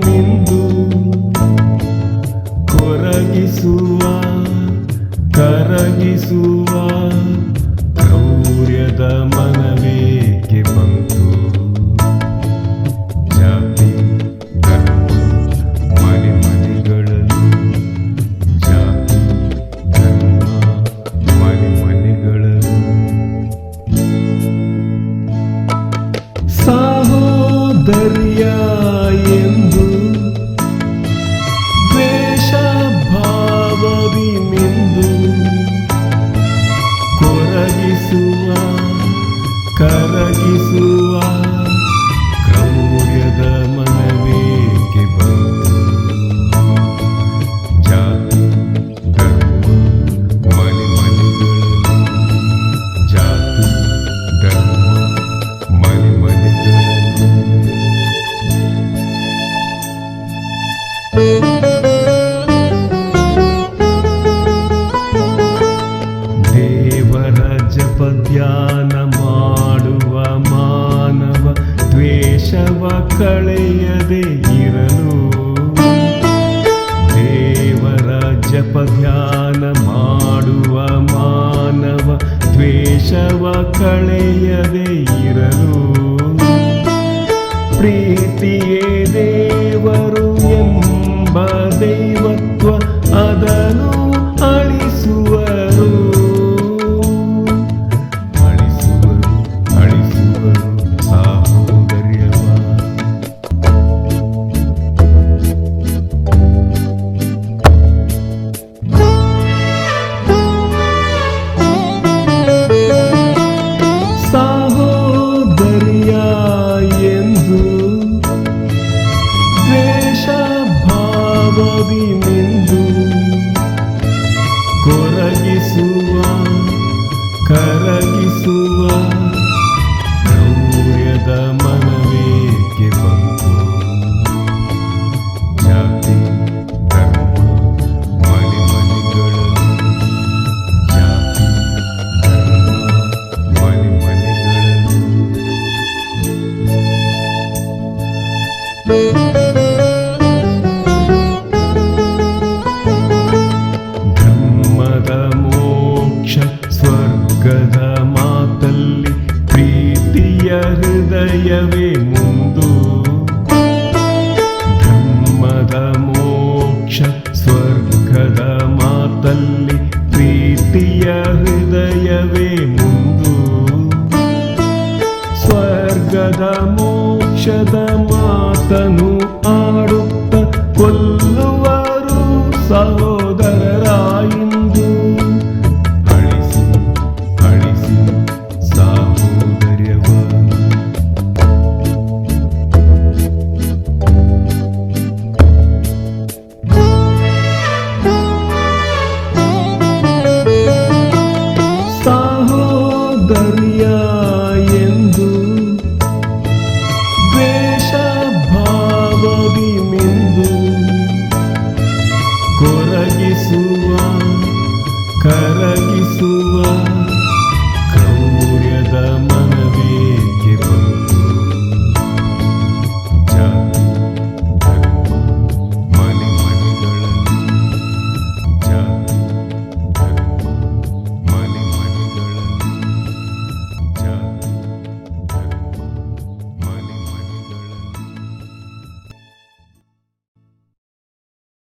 ಮಿಂದು ಕೊರಗಿಸುವ ಕರಗಿಸುವ ಕ್ರೌರ್ಯದ ಮನವೇಕೆ ಬಂತು? ಜಾತಿ ಧರ್ಮ ಮನೆ ಮನೆಗಳಲ್ಲಿ, ಜಾತಿ ಧರ್ಮ ಮನೆ ಮನೆಗಳಲ್ಲಿ ಸಾಹೋದರ್ಯ ಎಂದು ದ್ವೇಷ ಭಾವದಿ ಮಿಂದು ಕೊರಗಿಸುವ ಕರಗಿಸುವ ಕ್ರೌರ್ಯದ ಮನವೇಕೆ ಬಂತು? ಜಾತಿ ಧರ್ಮ ಮನೆ ಮನೆಗಳಲ್ಲಿ, ಜಾತಿ ಧರ್ಮ ಮನೆ ಮನೆಗಳಲ್ಲಿ ದೇವರ ಜಪಧ್ಯಾನ ಮಾಡುವ ಮಾನವ ದ್ವೇಷವ ಕಳೆಯದೆ ಇರಲು. ದೇವರ ಜಪಧ್ಯಾನ ಮಾಡುವ ಮಾನವ ದ್ವೇಷವ ಕಳೆಯದೆ ಇರಲು. ಪ್ರೀತಿಯೇ ದೇವರು ಎಂಬ ದೈವತ್ವ ಅದನ್ನು ಅಳಿಸುವರು ಅಳಿಸುವರು ಅಳಿಸುವರು ಸಾಹೋದರ್ಯವ. ಸಾಹೋದರ್ಯ ಎಂದು ದ್ವೇಷ ಭಾವದಿ ಮಿಂದು ಕೊರಗಿಸುವ ಕರಗಿಸುವ ಕ್ರೌರ್ಯದ ಮನವೇಕೆ ಬಂತು? ಜಾತಿ ಧರ್ಮ ಮನೆ ಮನೆಗಳಲ್ಲಿ, ಜಾತಿ ಧರ್ಮ ಮನೆ ಮನೆಗಳಲ್ಲಿ ಧರ್ಮದ ಮೋಕ್ಷ ಸ್ವರ್ಗದ ಮಾತಲ್ಲಿ ಪ್ರೀತಿಯ ಹೃದಯವೇ ಮುಂದು. ಧರ್ಮದ ಮೋಕ್ಷ ಸ್ವರ್ಗದ ಮಾತಲ್ಲಿ ಪ್ರೀತಿಯ ಹೃದಯವೇ ಮುಂದು. ಸ್ವರ್ಗದ ಮೋಕ್ಷದ ಮಾತನು ಆಡು